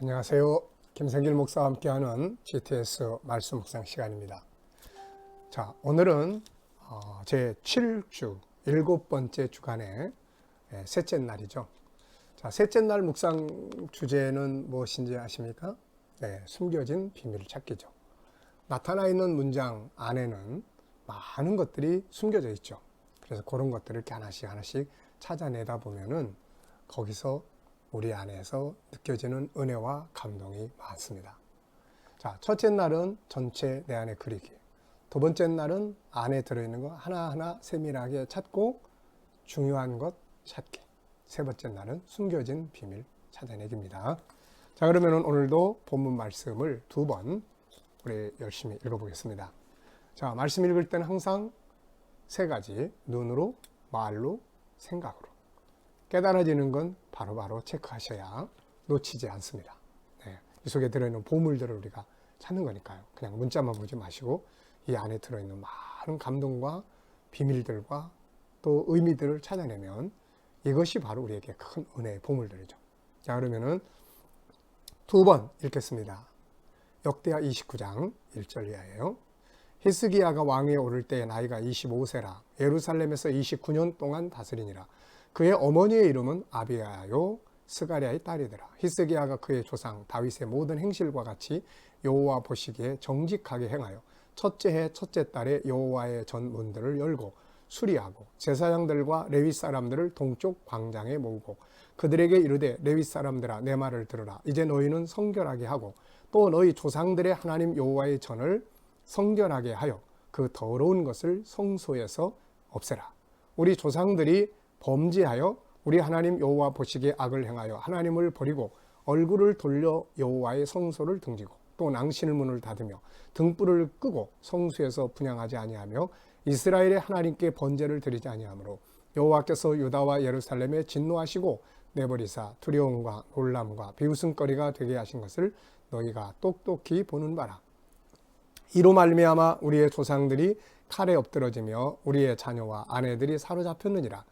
안녕하세요. 김성길 목사와 함께하는 GTS 말씀 묵상 시간입니다. 자, 오늘은 제 7주 7번째 주간의 셋째 날이죠. 자, 셋째 날 묵상 주제는 무엇인지 아십니까? 네, 숨겨진 비밀을 찾기죠. 나타나 있는 문장 안에는 많은 것들이 숨겨져 있죠. 그래서 그런 것들을 이렇게 하나씩 찾아내다 보면은 거기서 우리 안에서 느껴지는 은혜와 감동이 많습니다. 자, 첫째 날은 전체 내 안에 그리기. 두 번째 날은 안에 들어있는 거 하나하나 세밀하게 찾고 중요한 것 찾기. 세 번째 날은 숨겨진 비밀 찾아내기입니다. 자, 그러면 오늘도 본문 말씀을 두 번 우리 열심히 읽어보겠습니다. 자, 말씀 읽을 때는 항상 세 가지: 눈으로, 말로, 생각으로. 깨달아지는 건 바로바로 체크하셔야 놓치지 않습니다. 네, 이 속에 들어있는 보물들을 우리가 찾는 거니까요. 그냥 문자만 보지 마시고 이 안에 들어있는 많은 감동과 비밀들과 또 의미들을 찾아내면 이것이 바로 우리에게 큰 은혜의 보물들이죠. 자, 그러면은 두 번 읽겠습니다. 역대하 29장 1절 이하예요. 히스기야가 왕위에 오를 때의 나이가 25세라 예루살렘에서 29년 동안 다스리니라. 그의 어머니의 이름은 아비야요 스가랴의 딸이더라. 히스기야가 그의 조상 다윗의 모든 행실과 같이 여호와 보시기에 정직하게 행하여 첫째 해 첫째 달에 여호와의 전 문들을 열고 수리하고 제사장들과 레위 사람들을 동쪽 광장에 모으고 그들에게 이르되 레위 사람들아 내 말을 들으라. 이제 너희는 성결하게 하고 또 너희 조상들의 하나님 여호와의 전을 성결하게 하여 그 더러운 것을 성소에서 없애라. 우리 조상들이 범죄하여 우리 하나님 여호와 보시기에 악을 행하여 하나님을 버리고 얼굴을 돌려 여호와의 성소를 등지고 또 낭신을 문을 닫으며 등불을 끄고 성수에서 분향하지 아니하며 이스라엘의 하나님께 번제를 드리지 아니하므로 여호와께서 유다와 예루살렘에 진노하시고 내버리사 두려움과 놀람과 비웃음거리가 되게 하신 것을 너희가 똑똑히 보는 바라. 이로 말미암아 우리의 조상들이 칼에 엎드러지며 우리의 자녀와 아내들이 사로잡혔느니라.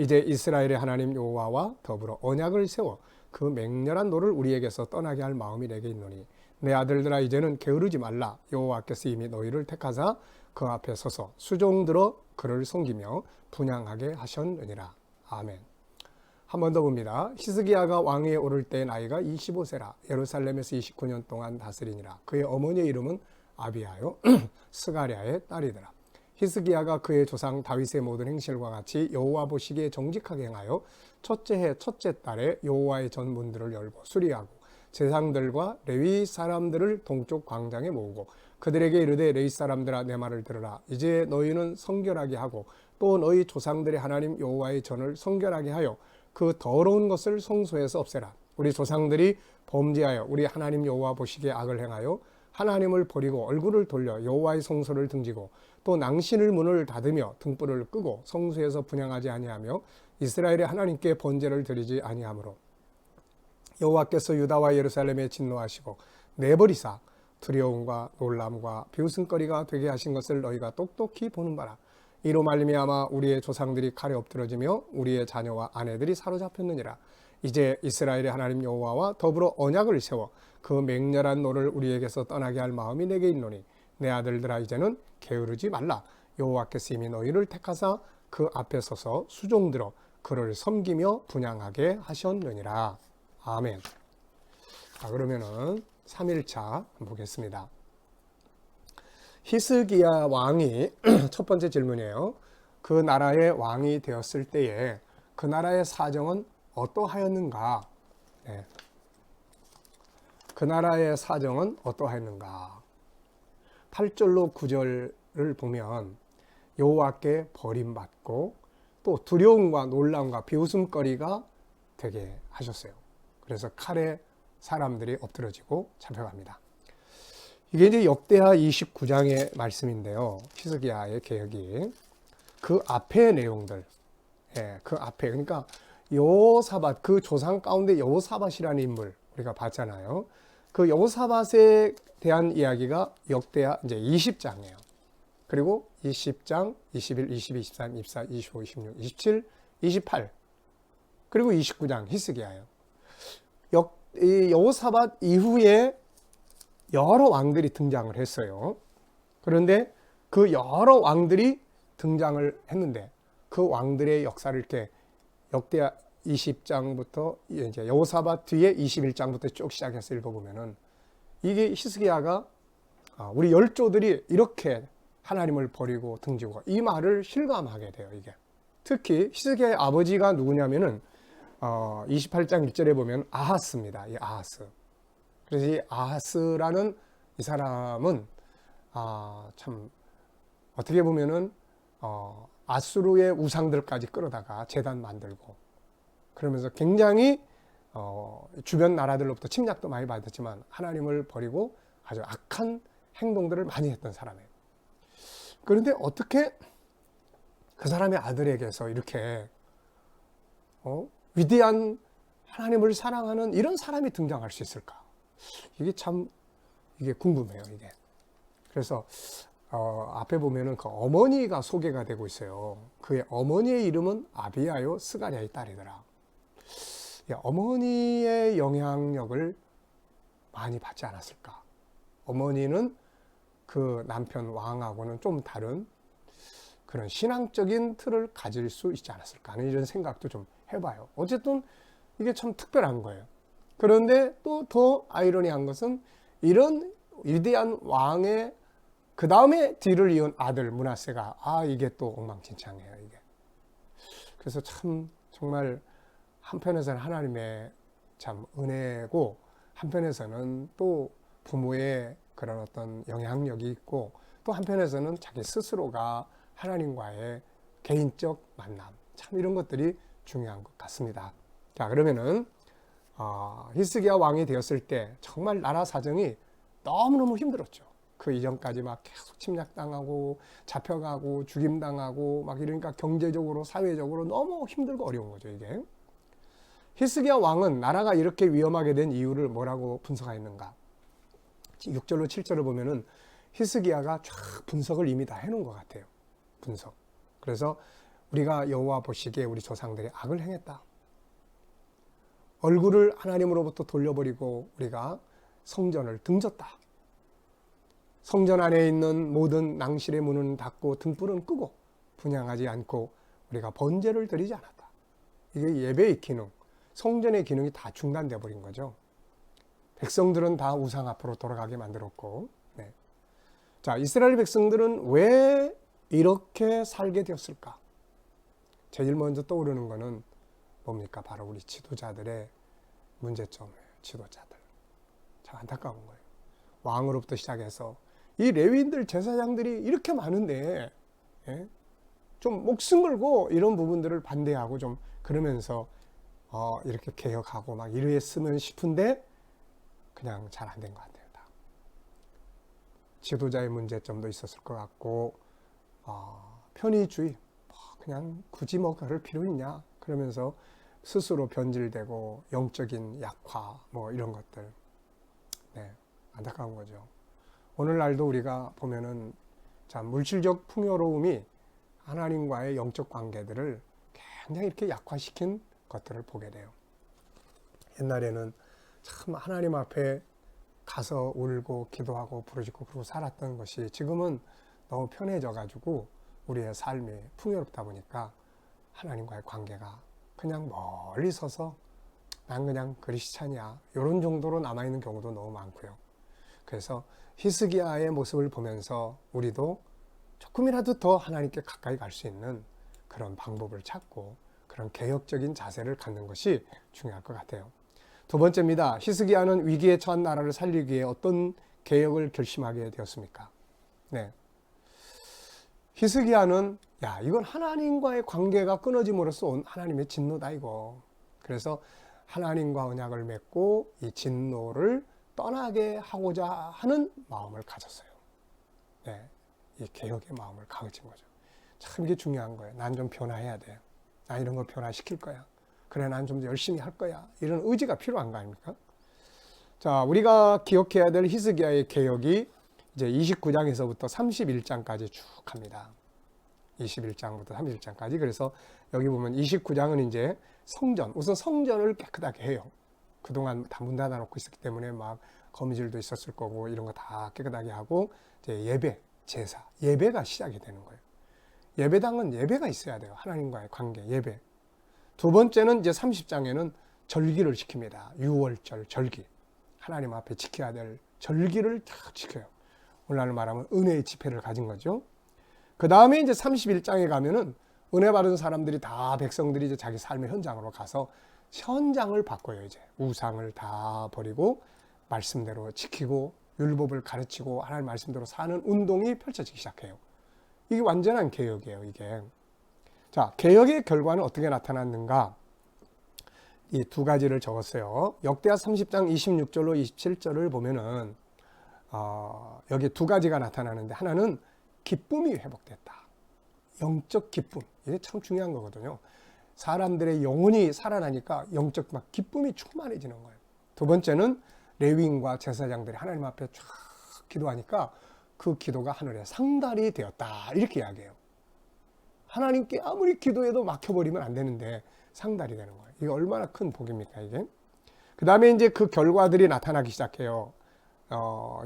이제 이스라엘의 하나님 여호와와 더불어 언약을 세워 그 맹렬한 노를 우리에게서 떠나게 할 마음이 내게 있노니 내 아들들아 이제는 게으르지 말라. 여호와께서 이미 너희를 택하사 그 앞에 서서 수종들어 그를 섬기며 분향하게 하셨느니라. 아멘. 한 번 더 봅니다. 히스기야가 왕위에 오를 때 나이가 25세라 예루살렘에서 29년 동안 다스리니라. 그의 어머니의 이름은 아비야요 스가랴의 딸이더라. 히스기야가 그의 조상 다윗의 모든 행실과 같이 여호와 보시기에 정직하게 행하여 첫째 해 첫째 달에 여호와의 전 문들을 열고 수리하고 제사장들과 레위 사람들을 동쪽 광장에 모으고 그들에게 이르되 레위 사람들아 내 말을 들으라. 이제 너희는 성결하게 하고 또 너희 조상들의 하나님 여호와의 전을 성결하게 하여 그 더러운 것을 성소에서 없애라. 우리 조상들이 범죄하여 우리 하나님 여호와 보시기에 악을 행하여 하나님을 버리고 얼굴을 돌려 여호와의 성소를 등지고 또 낭신을 문을 닫으며 등불을 끄고 성소에서 분향하지 아니하며 이스라엘의 하나님께 번제를 드리지 아니하므로 여호와께서 유다와 예루살렘에 진노하시고 내버리사 두려움과 놀람과 비웃음거리가 되게 하신 것을 너희가 똑똑히 보는 바라. 이로 말미암아 우리의 조상들이 칼에 엎드러지며 우리의 자녀와 아내들이 사로잡혔느니라. 이제 이스라엘의 하나님 여호와와 더불어 언약을 세워 그 맹렬한 노를 우리에게서 떠나게 할 마음이 내게 있노니 내 아들들아 이제는 게으르지 말라. 여호와께서 이미 너희를 택하사 그 앞에 서서 수종들어 그를 섬기며 분향하게 하셨느니라. 아멘. 자, 그러면은 3일차 보겠습니다. 히스기야 왕이 첫 번째 질문이에요. 그 나라의 왕이 되었을 때에 그 나라의 사정은 어떠하였는가? 네. 그 나라의 사정은 어떠하였는가? 8절로 9절을 보면 여호와께 버림받고 또 두려움과 놀람과 비웃음거리가 되게 하셨어요. 그래서 칼에 사람들이 엎드러지고 잡혀갑니다. 이게 이제 역대하 29장의 말씀인데요. 히스기야의 개혁이 그 앞의 내용들, 그 앞에, 그러니까 여호사밧, 그 조상 가운데 여호사밧이라는 인물 우리가 봤잖아요. 그 여호사밧에 대한 이야기가 역대하 이제 20장이에요. 그리고 20장, 21, 22, 23, 24, 25, 26, 27, 28 그리고 29장 히스기야예요. 이 여호사밧 이후에 여러 왕들이 등장을 했어요. 그런데 그 여러 왕들이 등장을 했는데 그 왕들의 역사를 이렇게 역대 20장부터 이제 여호사밧 뒤에 21장부터 쭉 시작해서 읽어보면은 이게 히스기야가 우리 열조들이 이렇게 하나님을 버리고 등지고 이 말을 실감하게 돼요. 이게 특히 히스기야의 아버지가 누구냐면은 28장 1절에 보면 아하스입니다. 이 아하스. 그래서 이 아하스라는 이 사람은 참 어떻게 보면은 아수르의 우상들까지 끌어다가 제단 만들고 그러면서 굉장히 주변 나라들로부터 침략도 많이 받았지만 하나님을 버리고 아주 악한 행동들을 많이 했던 사람이에요. 그런데 어떻게 그 사람의 아들에게서 이렇게 위대한 하나님을 사랑하는 이런 사람이 등장할 수 있을까? 이게 참 이게 궁금해요. 이게 그래서 앞에 보면은 그 어머니가 소개가 되고 있어요. 그의 어머니의 이름은 아비야요 스가랴의 딸이더라. 어머니의 영향력을 많이 받지 않았을까? 어머니는 그 남편 왕하고는 좀 다른 그런 신앙적인 틀을 가질 수 있지 않았을까 하는 이런 생각도 좀 해봐요. 어쨌든 이게 참 특별한 거예요. 그런데 또 더 아이러니한 것은 이런 위대한 왕의 그 다음에 뒤를 이은 아들 므낫세가 이게 또 엉망진창이에요. 이게 그래서 참 정말 한편에서는 하나님의 참 은혜고 한편에서는 또 부모의 그런 어떤 영향력이 있고 또 한편에서는 자기 스스로가 하나님과의 개인적 만남 참 이런 것들이 중요한 것 같습니다. 자 그러면은 히스기야 왕이 되었을 때 정말 나라 사정이 너무너무 힘들었죠. 그 이전까지 막 계속 침략당하고 잡혀가고 죽임당하고 막 이러니까 경제적으로 사회적으로 너무 힘들고 어려운 거죠. 이게 히스기야 왕은 나라가 이렇게 위험하게 된 이유를 뭐라고 분석하였는가? 6절로 7절을 보면은 히스기야가 쫙 분석을 이미 다 해놓은 것 같아요. 분석. 그래서 우리가 여호와 보시기에 우리 조상들이 악을 행했다. 얼굴을 하나님으로부터 돌려버리고 우리가 성전을 등졌다. 성전 안에 있는 모든 낭실의 문은 닫고 등불은 끄고 분향하지 않고 우리가 번제를 드리지 않았다. 이게 예배의 기능, 성전의 기능이 다 중단돼 버린 거죠. 백성들은 다 우상 앞으로 돌아가게 만들었고, 네. 자, 이스라엘 백성들은 왜 이렇게 살게 되었을까? 제일 먼저 떠오르는 거는 뭡니까? 바로 우리 지도자들의 문제점이에요. 지도자들. 참 안타까운 거예요. 왕으로부터 시작해서 이 레위인들 제사장들이 이렇게 많은데 좀 목숨 걸고 이런 부분들을 반대하고 좀 그러면서 이렇게 개혁하고 막 이랬으면 싶은데 그냥 잘 안 된 것 같아요. 다. 지도자의 문제점도 있었을 것 같고 편의주의 그냥 굳이 뭐 그럴 필요 있냐 그러면서 스스로 변질되고 영적인 약화 뭐 이런 것들 네, 안타까운 거죠. 오늘날도 우리가 보면은 참 물질적 풍요로움이 하나님과의 영적 관계들을 굉장히 이렇게 약화시킨 것들을 보게 돼요. 옛날에는 참 하나님 앞에 가서 울고 기도하고 부르짖고 그러고 살았던 것이 지금은 너무 편해져 가지고 우리의 삶이 풍요롭다 보니까 하나님과의 관계가 그냥 멀리 서서 난 그냥 크리스찬이야 이런 정도로 남아있는 경우도 너무 많고요. 그래서 히스기야의 모습을 보면서 우리도 조금이라도 더 하나님께 가까이 갈 수 있는 그런 방법을 찾고 그런 개혁적인 자세를 갖는 것이 중요할 것 같아요. 두 번째입니다. 히스기야는 위기에 처한 나라를 살리기 위해 어떤 개혁을 결심하게 되었습니까? 네. 히스기야는 이건 하나님과의 관계가 끊어짐으로써 온 하나님의 진노다 이거. 그래서 하나님과 언약을 맺고 이 진노를 떠나게 하고자 하는 마음을 가졌어요. 네, 이 개혁의 마음을 가진 거죠. 참 이게 중요한 거예요. 난 좀 변화해야 돼. 나 이런 걸 변화시킬 거야. 그래, 난 좀 열심히 할 거야. 이런 의지가 필요한 거 아닙니까? 자, 우리가 기억해야 될 히스기야의 개혁이 이제 29장에서부터 31장까지 쭉 합니다. 21장부터 31장까지. 그래서 여기 보면 29장은 이제 성전, 우선 성전을 깨끗하게 해요. 그동안 다 문 닫아놓고 있었기 때문에 막 거미줄도 있었을 거고 이런 거 다 깨끗하게 하고 이제 예배, 제사, 예배가 시작이 되는 거예요. 예배당은 예배가 있어야 돼요. 하나님과의 관계, 예배. 두 번째는 이제 30장에는 절기를 지킵니다. 유월절, 절기. 하나님 앞에 지켜야 될 절기를 다 지켜요. 오늘날 말하면 은혜의 지폐를 가진 거죠. 그 다음에 이제 31장에 가면은 은혜 받은 사람들이 다 백성들이 이제 자기 삶의 현장으로 가서 현장을 바꿔요. 이제 우상을 다 버리고 말씀대로 지키고 율법을 가르치고 하나님 말씀대로 사는 운동이 펼쳐지기 시작해요. 이게 완전한 개혁이에요. 이게. 자, 개혁의 결과는 어떻게 나타났는가? 이 두 가지를 적었어요. 역대하 30장 26절로 27절을 보면은 여기 두 가지가 나타나는데 하나는 기쁨이 회복됐다. 영적 기쁨. 이게 참 중요한 거거든요. 사람들의 영혼이 살아나니까 영적 막 기쁨이 충만해지는 거예요. 두 번째는 레위인과 제사장들이 하나님 앞에 쫙 기도하니까 그 기도가 하늘에 상달이 되었다. 이렇게 이야기해요. 하나님께 아무리 기도해도 막혀버리면 안 되는데 상달이 되는 거예요. 이게 얼마나 큰 복입니까, 이게? 그 다음에 이제 그 결과들이 나타나기 시작해요.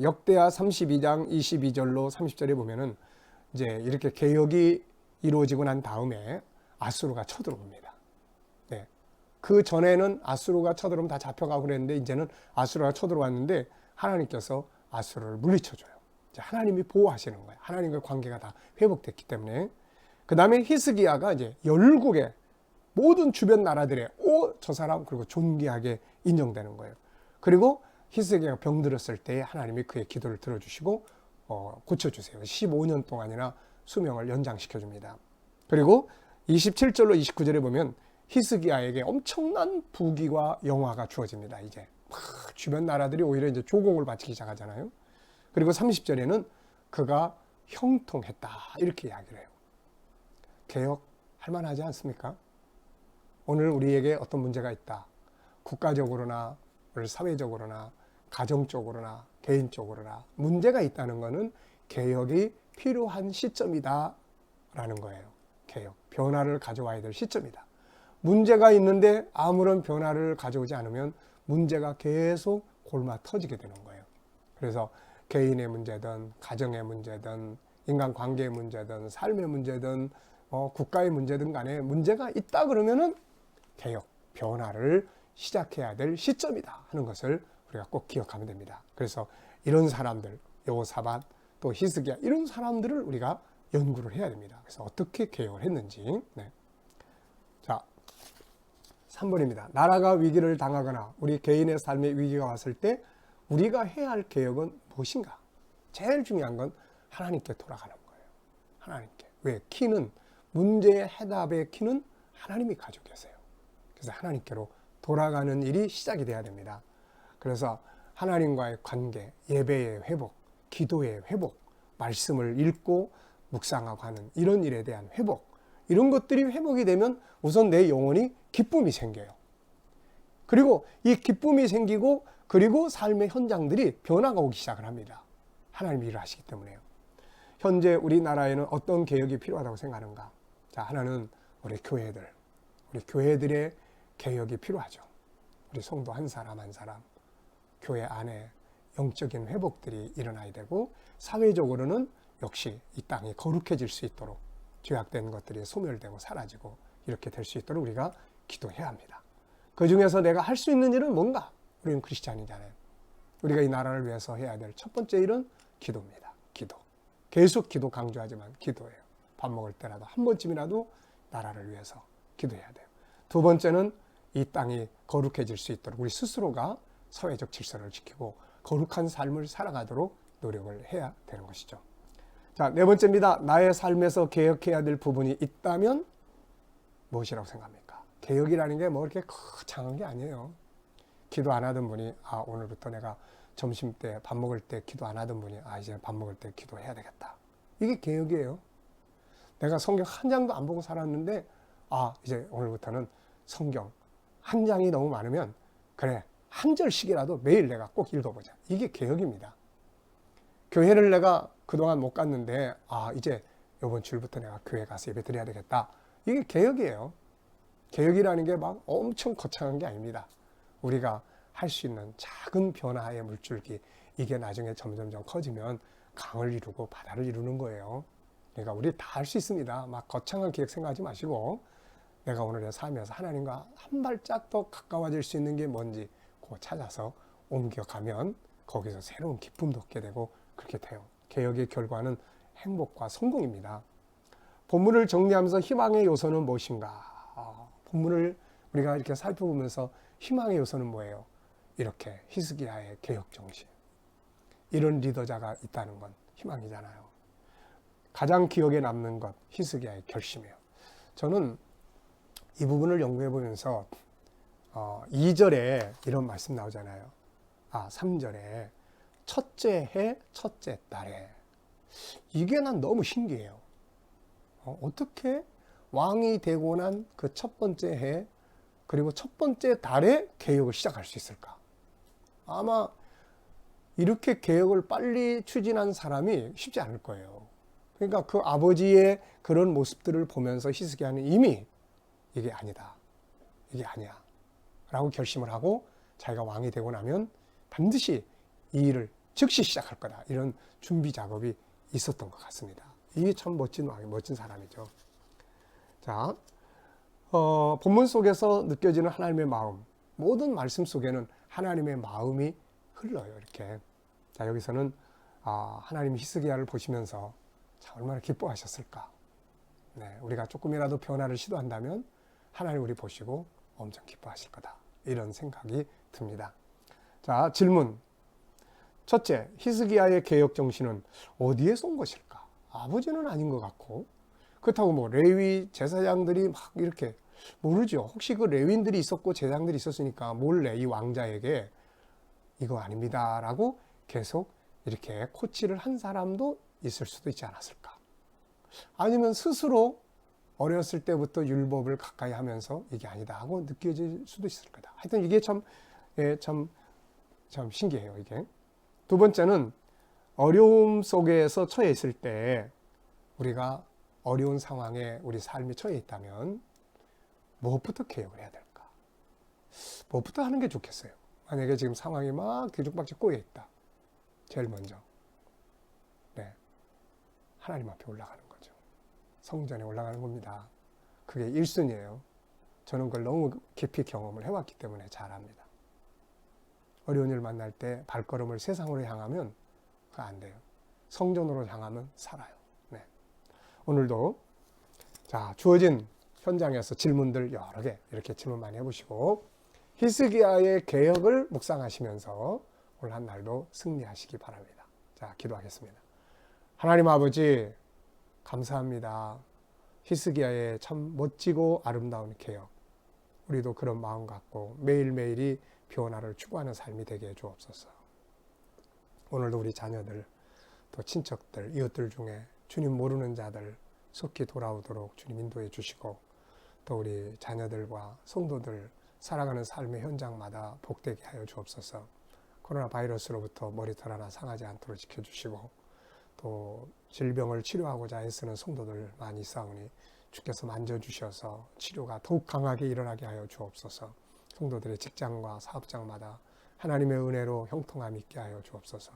역대하 32장 22절로 30절에 보면은 이제 이렇게 개혁이 이루어지고 난 다음에 아수르가 쳐들어옵니다. 네. 그 전에는 아수르가 쳐들어오면 다 잡혀가고 그랬는데 이제는 아수르가 쳐들어왔는데 하나님께서 아수르를 물리쳐줘요. 이제 하나님이 보호하시는 거예요. 하나님과의 관계가 다 회복됐기 때문에. 그 다음에 히스기야가 이제 열국의 모든 주변 나라들의 저 사람 그리고 존귀하게 인정되는 거예요. 그리고 히스기야가 병들었을 때 하나님이 그의 기도를 들어주시고 고쳐주세요. 15년 동안이나 수명을 연장시켜줍니다. 그리고 27절로 29절에 보면 히스기야에게 엄청난 부귀와 영화가 주어집니다. 이제 주변 나라들이 오히려 이제 조공을 바치기 시작하잖아요. 그리고 30절에는 그가 형통했다 이렇게 이야기를 해요. 개혁할 만하지 않습니까? 오늘 우리에게 어떤 문제가 있다. 국가적으로나 사회적으로나 가정적으로나 개인적으로나 문제가 있다는 것은 개혁이 필요한 시점이다 라는 거예요. 개혁, 변화를 가져와야 될 시점이다. 문제가 있는데 아무런 변화를 가져오지 않으면 문제가 계속 골마 터지게 되는 거예요. 그래서 개인의 문제든 가정의 문제든 인간관계의 문제든 삶의 문제든 국가의 문제든 간에 문제가 있다 그러면은 개혁, 변화를 시작해야 될 시점이다 하는 것을 우리가 꼭 기억하면 됩니다. 그래서 이런 사람들, 여호사밧, 또 히스기야 이런 사람들을 우리가 연구를 해야 됩니다. 그래서 어떻게 개혁을 했는지. 네. 자, 3번입니다. 나라가 위기를 당하거나 우리 개인의 삶에 위기가 왔을 때 우리가 해야 할 개혁은 무엇인가? 제일 중요한 건 하나님께 돌아가는 거예요. 하나님께. 왜? 키는 문제의 해답의 키는 하나님이 가지고 계세요. 그래서 하나님께로 돌아가는 일이 시작이 돼야 됩니다. 그래서 하나님과의 관계, 예배의 회복, 기도의 회복, 말씀을 읽고 묵상하고 하는 이런 일에 대한 회복, 이런 것들이 회복이 되면 우선 내 영혼이 기쁨이 생겨요. 그리고 이 기쁨이 생기고 그리고 삶의 현장들이 변화가 오기 시작을 합니다. 하나님이 일을 하시기 때문에요. 현재 우리나라에는 어떤 개혁이 필요하다고 생각하는가? 자, 하나는 우리 교회들의 개혁이 필요하죠. 우리 성도 한 사람 한 사람, 교회 안에 영적인 회복들이 일어나야 되고 사회적으로는 역시 이 땅이 거룩해질 수 있도록 죄악된 것들이 소멸되고 사라지고 이렇게 될 수 있도록 우리가 기도해야 합니다. 그 중에서 내가 할 수 있는 일은 뭔가? 우리는 크리스찬이잖아요. 우리가 이 나라를 위해서 해야 될 첫 번째 일은 기도입니다. 기도. 계속 기도 강조하지만 기도예요. 밥 먹을 때라도 한 번쯤이라도 나라를 위해서 기도해야 돼요. 두 번째는 이 땅이 거룩해질 수 있도록 우리 스스로가 사회적 질서를 지키고 거룩한 삶을 살아가도록 노력을 해야 되는 것이죠. 자, 네 번째입니다. 나의 삶에서 개혁해야 될 부분이 있다면 무엇이라고 생각합니까? 개혁이라는 게 뭐 이렇게 거창한 게 아니에요. 기도 안 하던 분이 오늘부터 내가 점심 때 밥 먹을 때 기도 안 하던 분이 이제 밥 먹을 때 기도해야 되겠다. 이게 개혁이에요. 내가 성경 한 장도 안 보고 살았는데 이제 오늘부터는 성경 한 장이 너무 많으면 그래 한 절씩이라도 매일 내가 꼭 읽어보자. 이게 개혁입니다. 교회를 내가 그동안 못 갔는데 이제 이번 주일부터 내가 교회 가서 예배 드려야 되겠다. 이게 개혁이에요. 개혁이라는 게 막 엄청 거창한 게 아닙니다. 우리가 할 수 있는 작은 변화의 물줄기, 이게 나중에 점점점 커지면 강을 이루고 바다를 이루는 거예요. 그러니까 우리 다 할 수 있습니다. 막 거창한 계획 생각하지 마시고, 내가 오늘의 삶에서 하나님과 한 발짝 더 가까워질 수 있는 게 뭔지 그거 찾아서 옮겨가면 거기서 새로운 기쁨도 얻게 되고 그렇게 돼요. 개혁의 결과는 행복과 성공입니다. 본문을 정리하면서 희망의 요소는 무엇인가? 본문을 우리가 이렇게 살펴보면서 희망의 요소는 뭐예요? 이렇게 히스기야의 개혁 정신. 이런 리더자가 있다는 건 희망이잖아요. 가장 기억에 남는 것, 히스기야의 결심이에요. 저는 이 부분을 연구해 보면서 2절에 이런 말씀 나오잖아요. 3절에 첫째 해, 첫째 달에. 이게 난 너무 신기해요. 어떻게 왕이 되고 난 그 첫 번째 해, 그리고 첫 번째 달에 개혁을 시작할 수 있을까? 아마 이렇게 개혁을 빨리 추진한 사람이 쉽지 않을 거예요. 그러니까 그 아버지의 그런 모습들을 보면서 히스기야는 이미 이게 아니다, 이게 아니야 라고 결심을 하고 자기가 왕이 되고 나면 반드시 이 일을 즉시 시작할 거다, 이런 준비 작업이 있었던 것 같습니다. 이게 참 멋진 왕이, 멋진 사람이죠. 자, 본문 속에서 느껴지는 하나님의 마음, 모든 말씀 속에는 하나님의 마음이 흘러요. 이렇게. 자, 여기서는 하나님이 히스기야를 보시면서 자, 얼마나 기뻐하셨을까. 네, 우리가 조금이라도 변화를 시도한다면 하나님 우리 보시고 엄청 기뻐하실 거다, 이런 생각이 듭니다. 자, 질문. 첫째, 히스기야의 개혁 정신은 어디에서 온 것일까? 아버지는 아닌 것 같고, 그렇다고 뭐 레위 제사장들이 막 이렇게 모르죠. 혹시 그 레위인들이 있었고 제사장들이 있었으니까 몰래 이 왕자에게 이거 아닙니다 라고 계속 이렇게 코치를 한 사람도 있을 수도 있지 않았을까? 아니면 스스로 어렸을 때부터 율법을 가까이 하면서 이게 아니다 하고 느껴질 수도 있을 거다. 하여튼 이게 참 신기해요, 이게. 두 번째는 어려움 속에서 처해 있을 때, 우리가 어려운 상황에 우리 삶이 처해 있다면 무엇부터 개혁을 해야 될까? 무엇부터 하는 게 좋겠어요? 만약에 지금 상황이 막 뒤죽박죽 꼬여 있다. 제일 먼저 하나님 앞에 올라가는 거죠. 성전에 올라가는 겁니다. 그게 1순위예요. 저는 그걸 너무 깊이 경험을 해왔기 때문에 잘 압니다. 어려운 일 만날 때 발걸음을 세상으로 향하면 그거 안 돼요. 성전으로 향하면 살아요. 네. 오늘도 자, 주어진 현장에서 질문들 여러 개 이렇게 질문 많이 해보시고 히스기야의 개혁을 묵상하시면서 오늘 한 날도 승리하시기 바랍니다. 자, 기도하겠습니다. 하나님 아버지, 감사합니다. 히스기야의 참 멋지고 아름다운 개혁, 우리도 그런 마음 갖고 매일매일이 변화를 추구하는 삶이 되게 해주옵소서. 오늘도 우리 자녀들, 또 친척들, 이웃들 중에 주님 모르는 자들 속히 돌아오도록 주님 인도해 주시고, 또 우리 자녀들과 성도들 살아가는 삶의 현장마다 복되게 하여 주옵소서. 코로나 바이러스로부터 머리털 하나 상하지 않도록 지켜주시고, 또 질병을 치료하고자 애쓰는 성도들 많이 있사오니 주께서 만져주셔서 치료가 더욱 강하게 일어나게 하여 주옵소서. 성도들의 직장과 사업장마다 하나님의 은혜로 형통함 있게 하여 주옵소서.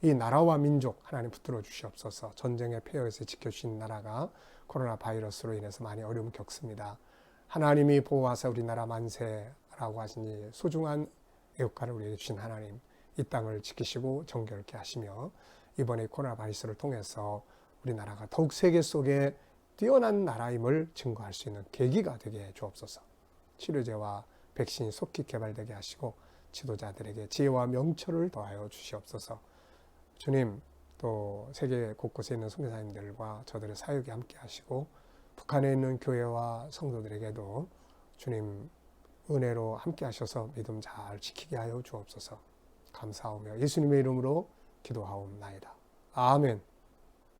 이 나라와 민족 하나님 붙들어 주시옵소서. 전쟁의 폐허에서 지켜주신 나라가 코로나 바이러스로 인해서 많이 어려움 겪습니다. 하나님이 보호하사 우리나라 만세라고 하시니 소중한 애국가를 우리에게 주신 하나님, 이 땅을 지키시고 정결케 하시며 이번에 코로나 바이러스를 통해서 우리나라가 더욱 세계 속에 뛰어난 나라임을 증거할 수 있는 계기가 되게 해 주옵소서. 치료제와 백신이 속히 개발되게 하시고 지도자들에게 지혜와 명철을 더하여 주시옵소서. 주님, 또 세계 곳곳에 있는 선교사님들과 저들의 사역에 함께 하시고 북한에 있는 교회와 성도들에게도 주님 은혜로 함께 하셔서 믿음 잘 지키게 하여 주옵소서. 감사하며 예수님의 이름으로 기도하옵나이다. 아멘.